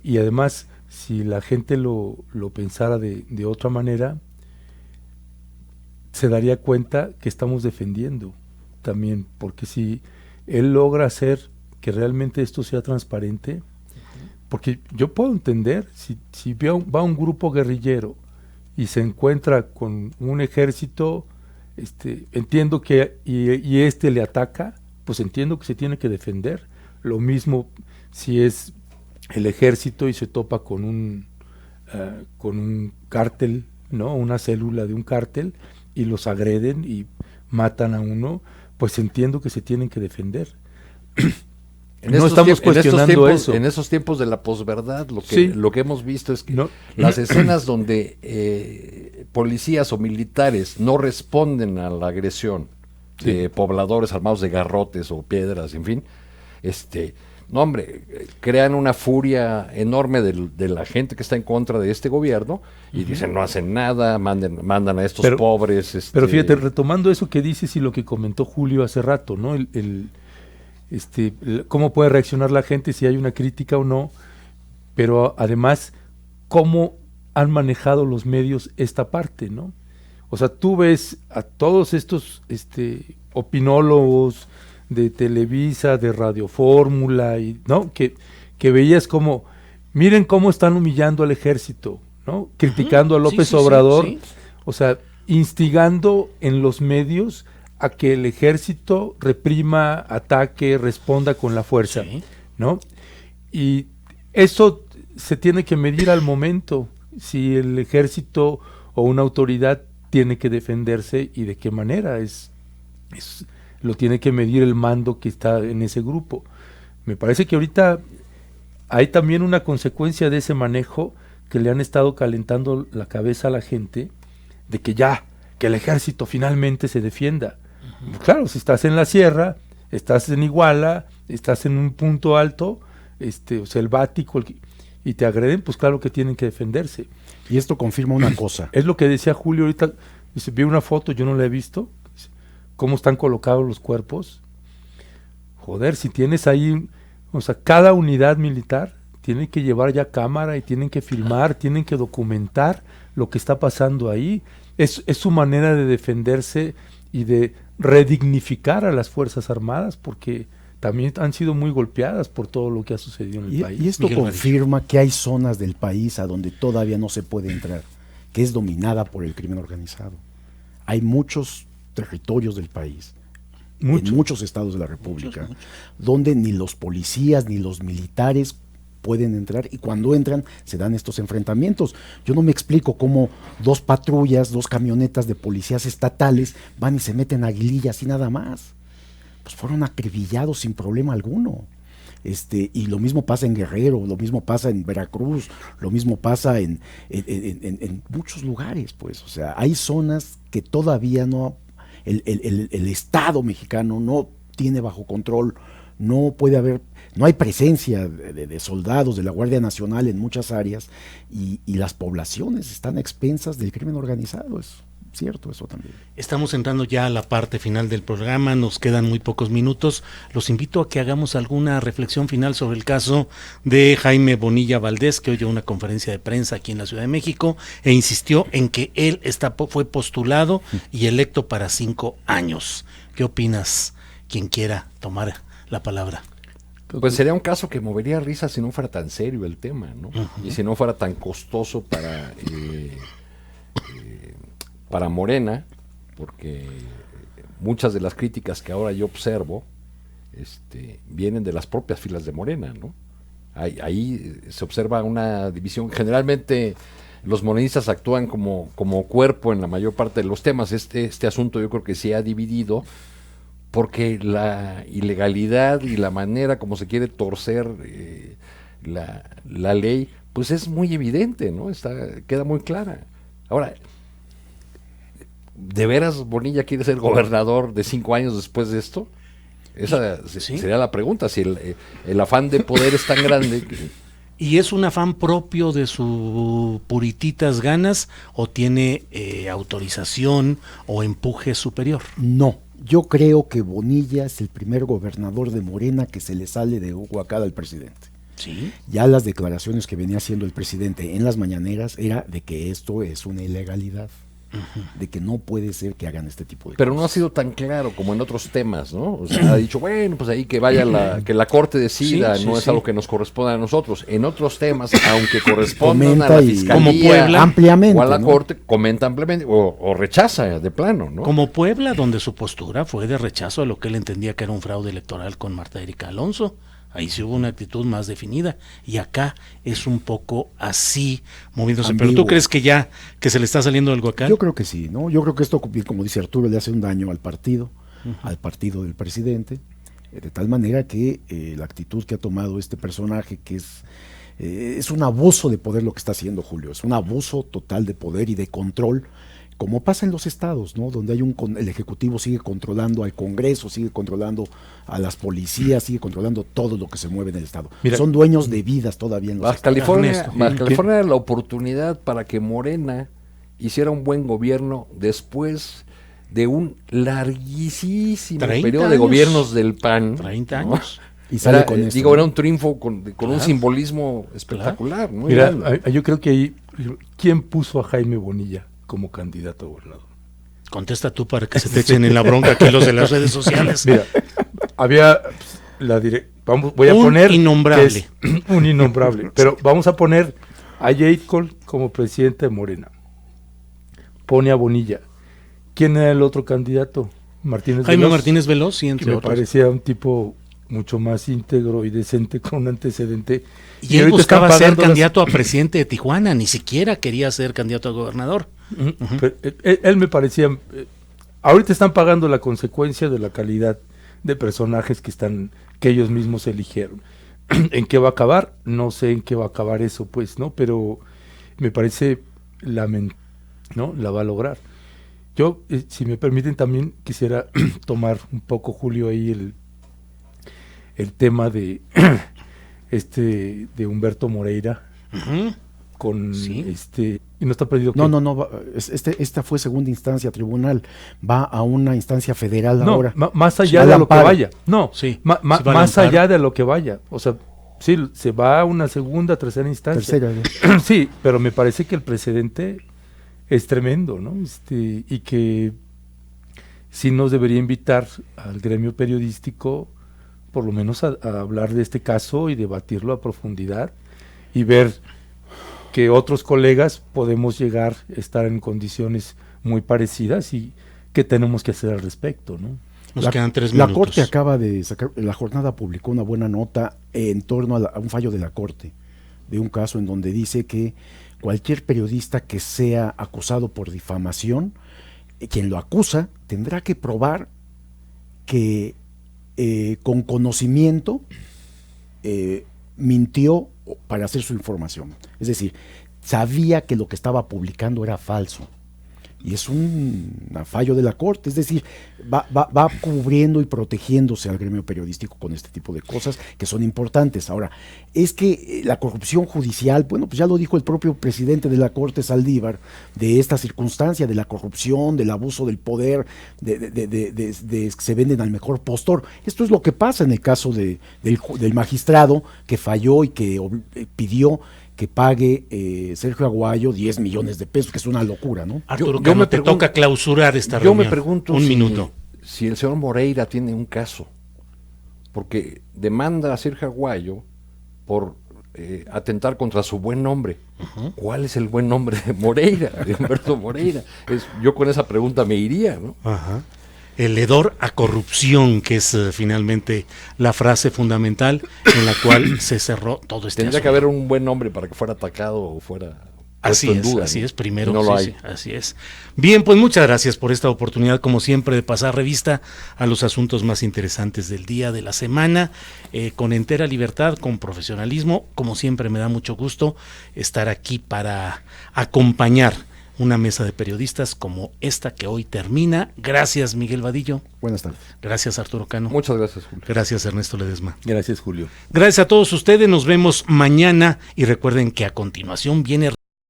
Speaker 4: y además si la gente lo pensara de otra manera, se daría cuenta que estamos defendiendo también, porque si él logra hacer que realmente esto sea transparente, porque yo puedo entender, si va un grupo guerrillero y se encuentra con un ejército, entiendo que y le ataca, pues entiendo que se tiene que defender. Lo mismo si es el ejército y se topa con un cártel, ¿no? Una célula de un cártel, y los agreden y matan a uno, pues entiendo que se tienen que defender. No estamos cuestionando eso.
Speaker 3: En esos tiempos de la posverdad, lo que hemos visto es que las escenas donde policías o militares no responden a la agresión de pobladores armados de garrotes o piedras, en fin, crean una furia enorme de la gente que está en contra de este gobierno y dicen no hacen nada, mandan a estos pobres.
Speaker 4: Pero fíjate, retomando eso que dices y lo que comentó Julio hace rato, ¿no? Cómo puede reaccionar la gente, si hay una crítica o no, pero además cómo han manejado los medios esta parte, ¿no? O sea, tú ves a todos estos opinólogos de Televisa, de Radio Fórmula, ¿no? Que veías como, miren cómo están humillando al ejército, ¿no? Criticando a López Obrador, o sea, instigando en los medios a que el ejército reprima, ataque, responda con la fuerza, ¿no? Y eso se tiene que medir al momento, si el ejército o una autoridad tiene que defenderse y de qué manera, lo tiene que medir el mando que está en ese grupo. Me parece que ahorita hay también una consecuencia de ese manejo, que le han estado calentando la cabeza a la gente, de que el ejército finalmente se defienda. Claro, si estás en la sierra, estás en Iguala, estás en un punto alto, selvático, y te agreden, pues claro que tienen que defenderse.
Speaker 2: Y esto confirma una cosa.
Speaker 4: Es lo que decía Julio ahorita, vi una foto, yo no la he visto, cómo están colocados los cuerpos. Joder, si tienes ahí, o sea, cada unidad militar tiene que llevar ya cámara y tienen que filmar, tienen que documentar lo que está pasando ahí. Es su manera de defenderse y de redignificar a las Fuerzas Armadas, porque también han sido muy golpeadas por todo lo que ha sucedido en el país.
Speaker 2: Y esto confirma que hay zonas del país a donde todavía no se puede entrar, que es dominada por el crimen organizado. Hay muchos territorios del país, en muchos estados de la República, donde ni los policías ni los militares pueden entrar, y cuando entran se dan estos enfrentamientos. Yo no me explico cómo 2 patrullas, 2 camionetas de policías estatales van y se meten a Aguililla y nada más. Pues fueron acribillados sin problema alguno. Y lo mismo pasa en Guerrero, lo mismo pasa en Veracruz, lo mismo pasa en muchos lugares, pues. O sea, hay zonas que todavía no, el Estado mexicano no tiene bajo control, no puede haber, no hay presencia de soldados de la Guardia Nacional en muchas áreas, y las poblaciones están a expensas del crimen organizado. Es cierto eso también.
Speaker 1: Estamos entrando ya a la parte final del programa, nos quedan muy pocos minutos. Los invito a que hagamos alguna reflexión final sobre el caso de Jaime Bonilla Valdés, que oyó una conferencia de prensa aquí en la Ciudad de México e insistió en que él fue postulado y electo para 5 años. ¿Qué opinas? Quien quiera tomar la palabra.
Speaker 3: Pues sería un caso que movería risa si no fuera tan serio el tema, ¿no?
Speaker 1: Uh-huh.
Speaker 3: Y si no fuera tan costoso para Morena, porque muchas de las críticas que ahora yo observo vienen de las propias filas de Morena, ¿no? Ahí se observa una división. Generalmente los morenistas actúan como cuerpo en la mayor parte de los temas. Este asunto yo creo que se ha dividido porque la ilegalidad y la manera como se quiere torcer la ley, pues es muy evidente, ¿no? Queda muy clara. Ahora, ¿de veras Bonilla quiere ser gobernador de 5 años después de esto? Esa
Speaker 1: ¿Sí?
Speaker 3: Sería la pregunta, si el afán de poder es tan grande
Speaker 1: ¿Y es un afán propio de sus purititas ganas o tiene autorización o empuje superior?
Speaker 2: No, yo creo que Bonilla es el primer gobernador de Morena que se le sale de Huacada al presidente.
Speaker 1: Sí.
Speaker 2: Ya las declaraciones que venía haciendo el presidente en las mañaneras era de que esto es una ilegalidad. De que no puede ser que hagan este tipo de
Speaker 3: Pero
Speaker 2: cosas.
Speaker 3: no ha sido tan claro como en otros temas, ¿no? O sea, ha dicho, bueno, pues ahí que vaya que la Corte decida,
Speaker 1: Sí,
Speaker 3: no
Speaker 1: sí,
Speaker 3: es
Speaker 1: sí.
Speaker 3: algo que nos corresponda a nosotros. En otros temas, aunque correspondan a
Speaker 2: Comenta
Speaker 3: la
Speaker 2: y-
Speaker 3: Fiscalía
Speaker 1: Como Puebla,
Speaker 2: ampliamente,
Speaker 3: o a la
Speaker 2: ¿no?
Speaker 3: Corte, comenta ampliamente o rechaza de plano, ¿no?
Speaker 1: Como Puebla, donde su postura fue de rechazo a lo que él entendía que era un fraude electoral con Marta Erika Alonso. Ahí sí hubo una actitud más definida, y acá es un poco así, moviéndose. Pero
Speaker 2: Ambiguo.
Speaker 1: ¿tú crees que se le está saliendo del guacal?
Speaker 2: Yo creo que sí, ¿no? Yo creo que esto, como dice Arturo, le hace un daño al partido del presidente, de tal manera que la actitud que ha tomado este personaje, que es un abuso de poder lo que está haciendo Julio, es un abuso total de poder y de control, como pasa en los estados, ¿no? Donde el Ejecutivo sigue controlando al Congreso, sigue controlando a las policías, sigue controlando todo lo que se mueve en el estado.
Speaker 4: Mira,
Speaker 2: son dueños de vidas todavía en los
Speaker 3: Baja
Speaker 2: estados.
Speaker 1: Ernesto.
Speaker 3: California era la oportunidad para que Morena hiciera un buen gobierno después de un larguísimo
Speaker 1: 30
Speaker 3: periodo de
Speaker 1: años.
Speaker 3: gobiernos del PAN.
Speaker 1: 30
Speaker 3: ¿no?
Speaker 1: años.
Speaker 2: Y sale
Speaker 3: Era,
Speaker 2: con esto,
Speaker 3: digo,
Speaker 2: ¿no?
Speaker 3: era un triunfo con un
Speaker 1: Claro.
Speaker 3: simbolismo espectacular. Muy
Speaker 4: Mira,
Speaker 3: grande.
Speaker 4: yo creo que ahí, ¿quién puso a Jaime Bonilla como candidato a gobernador?
Speaker 1: Contesta tú para que se te echen en la bronca aquí los de las redes sociales.
Speaker 4: Mira, había voy a
Speaker 1: Un
Speaker 4: poner que
Speaker 1: innombrable.
Speaker 4: es un innombrable, pero vamos a poner a Jade Cole como presidente de Morena. Pone a Bonilla. ¿Quién era el otro candidato? Martínez
Speaker 1: Jaime
Speaker 4: Veloz,
Speaker 1: Martínez Veloz, sí,
Speaker 4: que
Speaker 1: entre
Speaker 4: me
Speaker 1: otros.
Speaker 4: parecía un tipo mucho más íntegro y decente, con un antecedente.
Speaker 1: Y él
Speaker 4: ahorita
Speaker 1: buscaba
Speaker 4: están
Speaker 1: ser
Speaker 4: pagando las-
Speaker 1: candidato a presidente de Tijuana, ni siquiera quería ser candidato a gobernador.
Speaker 4: Pero, él me parecía, ahorita están pagando la consecuencia de la calidad de personajes que ellos mismos eligieron. ¿En qué va a acabar? No sé en qué va a acabar eso, pues, ¿no? Pero me parece ¿no? La va a lograr. Yo, si me permiten, también quisiera tomar un poco, Julio, ahí el tema de de Humberto Moreira
Speaker 1: Ujú.
Speaker 4: con
Speaker 1: Sí.
Speaker 4: y no está perdido.
Speaker 2: No, esta fue segunda instancia tribunal, va a una instancia federal
Speaker 4: No,
Speaker 2: ahora.
Speaker 4: más allá
Speaker 2: Al
Speaker 4: de lo que
Speaker 2: amparo.
Speaker 4: vaya. No,
Speaker 1: Sí,
Speaker 4: ma-
Speaker 1: sí va al
Speaker 4: más
Speaker 1: amparo.
Speaker 4: allá de lo que vaya. O sea, sí, se va a una segunda, tercera instancia.
Speaker 2: Tercera.
Speaker 4: Sí, pero me parece que el precedente es tremendo, ¿no? Y que sí nos debería invitar al gremio periodístico, por lo menos a hablar de este caso y debatirlo a profundidad y ver que otros colegas podemos llegar a estar en condiciones muy parecidas y qué tenemos que hacer al respecto, ¿no?
Speaker 1: Nos quedan 3
Speaker 2: La
Speaker 1: minutos.
Speaker 2: Corte acaba de sacar, la jornada publicó una buena nota en torno a un fallo de la Corte, de un caso en donde dice que cualquier periodista que sea acusado por difamación, quien lo acusa tendrá que probar que con conocimiento mintió para hacer su información. Es decir, sabía que lo que estaba publicando era falso. Y es un fallo de la Corte, es decir, va cubriendo y protegiéndose al gremio periodístico con este tipo de cosas que son importantes. Ahora, es que la corrupción judicial, bueno, pues ya lo dijo el propio presidente de la Corte, Saldívar, de esta circunstancia, de la corrupción, del abuso del poder, de se venden al mejor postor. Esto es lo que pasa en el caso del magistrado que falló y que pidió que pague Sergio Aguayo 10 millones de pesos, que es una locura, ¿no?
Speaker 1: Arturo Cano, te toca clausurar esta reunión.
Speaker 3: Yo me pregunto
Speaker 1: minuto.
Speaker 3: Si el señor Moreira tiene un caso, porque demanda a Sergio Aguayo por atentar contra su buen nombre. ¿Cuál es el buen nombre de Moreira, de Humberto Moreira? Yo con esa pregunta me iría, ¿no?
Speaker 1: Ajá. El hedor a corrupción, que es finalmente la frase fundamental en la cual se cerró todo este
Speaker 3: Tendría
Speaker 1: asunto.
Speaker 3: que haber un buen nombre para que fuera atacado o fuera puesto en duda,
Speaker 1: así
Speaker 3: ¿no?
Speaker 1: es, primero.
Speaker 3: No lo
Speaker 1: Sí,
Speaker 3: hay.
Speaker 1: sí, así es. Bien, pues muchas gracias por esta oportunidad, como siempre, de pasar revista a los asuntos más interesantes del día, de la semana, con entera libertad, con profesionalismo. Como siempre, me da mucho gusto estar aquí para acompañar una mesa de periodistas como esta que hoy termina. Gracias, Miguel Vadillo.
Speaker 2: Buenas tardes.
Speaker 1: Gracias, Arturo Cano.
Speaker 3: Muchas gracias, Julio.
Speaker 1: Gracias, Ernesto Ledesma.
Speaker 4: Gracias, Julio.
Speaker 1: Gracias a todos ustedes. Nos vemos mañana y recuerden que a continuación viene